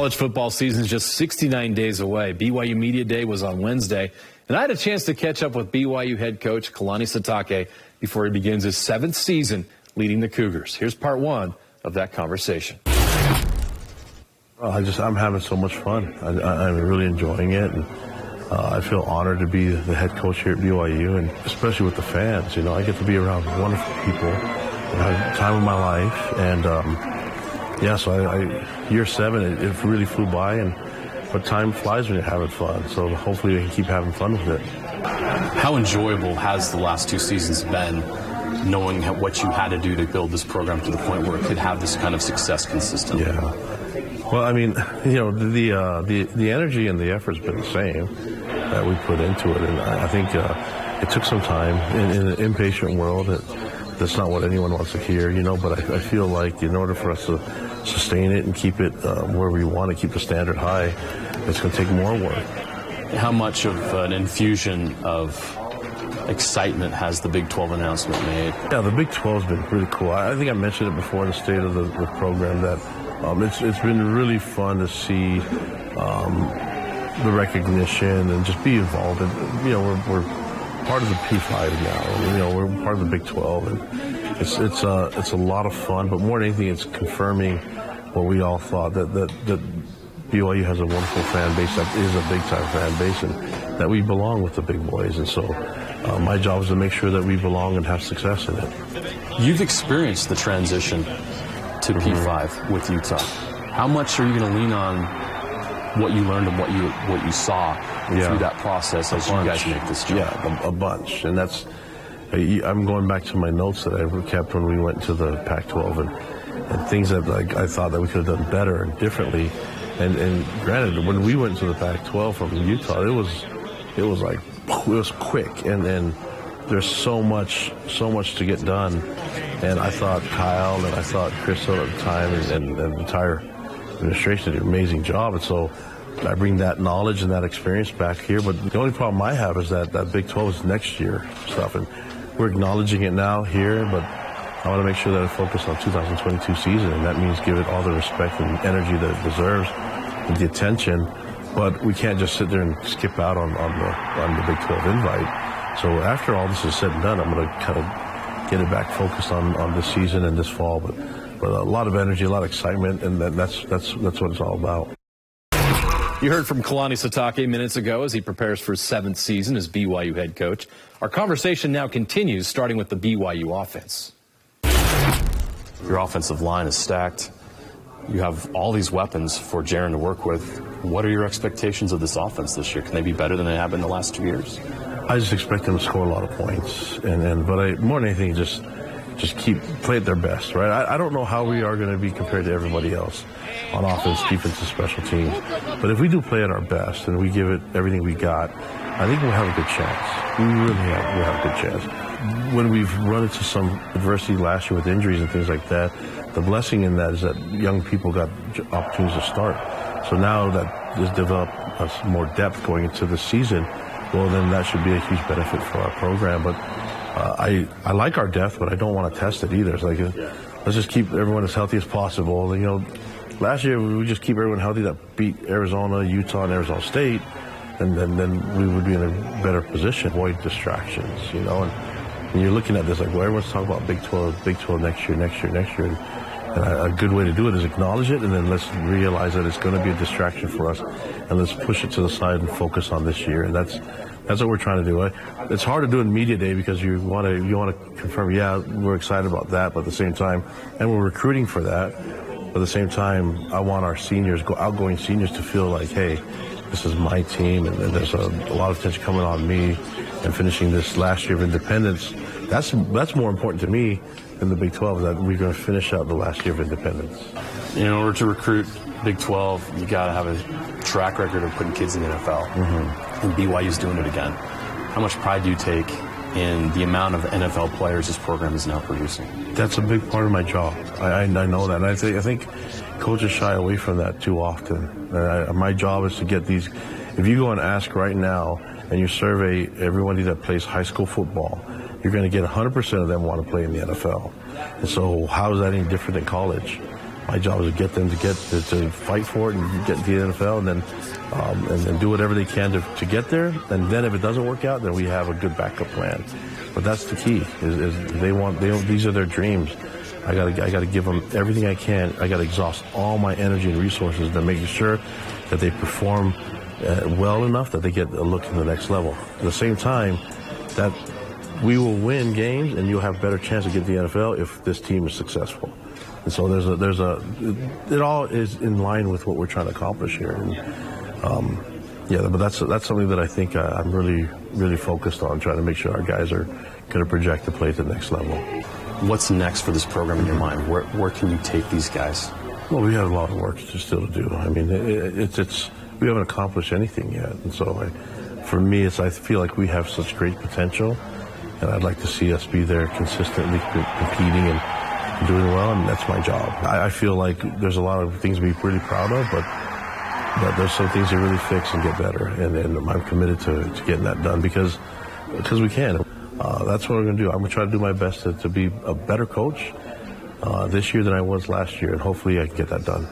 College football season is just 69 days away. BYU Media Day was on Wednesday, and I had a chance to catch up with BYU head coach Kalani Sitake before he begins his 7th season leading the Cougars. Here's part 1 of that conversation. I'm having so much fun. I'm really enjoying it, and I feel honored to be the head coach here at BYU, and especially with the fans. You know, I get to be around wonderful people. I have the time of my life, and year 7, it really flew by, but time flies when you're having fun. So hopefully we can keep having fun with it. How enjoyable has the last 2 seasons been, knowing what you had to do to build this program to the point where it could have this kind of success consistently? Yeah. Well, I mean, you know, the energy and the effort's been the same that we put into it, and I think it took some time in an impatient world. That's not what anyone wants to hear, you know, but I feel like in order for us to sustain it and keep it where we want to keep the standard high, it's going to take more work. How much of an infusion of excitement has the Big 12 announcement made? Yeah, the Big 12 has been really cool. I think I mentioned it before in the state of the program that it's been really fun to see the recognition and just be involved. And, you know, we're part of the P5 now. You know, we're part of the Big 12, and it's a lot of fun. But more than anything, it's confirming what we all thought, that BYU has a wonderful fan base that is a big-time fan base, and that we belong with the big boys. And so my job is to make sure that we belong and have success in it. You've experienced the transition to P5 with Utah. How much are you going to lean on what you learned and what you saw through that process as you guys make this jump? Yeah, a bunch. And that's, I'm going back to my notes that I kept when we went to the Pac-12 and things that I thought that we could have done better and differently. And granted, when we went to the Pac-12 from Utah, it was quick, and there's so much to get done. And I thought Kyle and I thought Chris at the time and the entire administration did an amazing job. And so I bring that knowledge and that experience back here. But the only problem I have is that Big 12 is next year stuff, and we're acknowledging it now here, but I want to make sure that I focus on 2022 season, and that means give it all the respect and energy that it deserves and the attention. But we can't just sit there and skip out on the Big 12 invite. So after all this is said and done, I'm going to kind of get it back focused on this season and this fall. But a lot of energy, a lot of excitement, and that's what it's all about. You heard from Kalani Sitake minutes ago as he prepares for his 7th season as BYU head coach. Our conversation now continues, starting with the BYU offense. Your offensive line is stacked. You have all these weapons for Jaren to work with. What are your expectations of this offense this year? Can they be better than they have been the last 2 years? I just expect them to score a lot of points, but more than anything, just play at their best, right? I don't know how we are going to be compared to everybody else on offense, defense, and special teams. But if we do play at our best and we give it everything we got, I think we'll have a good chance. We really we'll have a good chance. When we've run into some adversity last year with injuries and things like that, the blessing in that is that young people got opportunities to start. So now that has developed us more depth going into the season, well, then that should be a huge benefit for our program. But I like our depth, but I don't want to test it either. It's like, let's just keep everyone as healthy as possible. You know, last year we just keep everyone healthy that beat Arizona, Utah, and Arizona State, and then we would be in a better position. Avoid distractions, you know. And you're looking at this like, well, everyone's talking about Big 12 next year. And a good way to do it is acknowledge it, and then let's realize that it's going to be a distraction for us, and let's push it to the side and focus on this year. And that's what we're trying to do. It's hard to do in media day because you want to confirm, yeah, we're excited about that, but at the same time, and we're recruiting for that. But at the same time, I want our seniors, outgoing seniors, to feel like, hey, this is my team, and there's a lot of attention coming on me, and finishing this last year of independence. That's more important to me than the Big 12, that we're going to finish out the last year of independence. In order to recruit Big 12, you got to have a track record of putting kids in the NFL. And BYU's doing it again. How much pride do you take in the amount of NFL players this program is now producing? That's a big part of my job. I know that. And I think coaches shy away from that too often. My job is to get these. If you go and ask right now and you survey everybody that plays high school football, you're going to get 100% of them want to play in the NFL. And so how is that any different than college? My job is to get them to fight for it and get to the NFL, and then do whatever they can to get there. And then if it doesn't work out, then we have a good backup plan. But that's the key. Is these are their dreams. I gotta give them everything I can. I gotta exhaust all my energy and resources to make sure that they perform well enough that they get a look in the next level. At the same time, that we will win games, and you'll have a better chance to get to the NFL if this team is successful. And so it all is in line with what we're trying to accomplish here. And, but that's something that I think I'm really focused on, trying to make sure our guys are going to project to play at the next level. What's next for this program in your mind? Where can you take these guys? Well, we have a lot of work still to do. I mean, we haven't accomplished anything yet, and so for me, I feel like we have such great potential, and I'd like to see us be there consistently competing and doing well, and that's my job. I feel like there's a lot of things to be really proud of, but there's some things to really fix and get better, and I'm committed to getting that done because we can. That's what we're going to do. I'm going to try to do my best to be a better coach this year than I was last year, and hopefully I can get that done.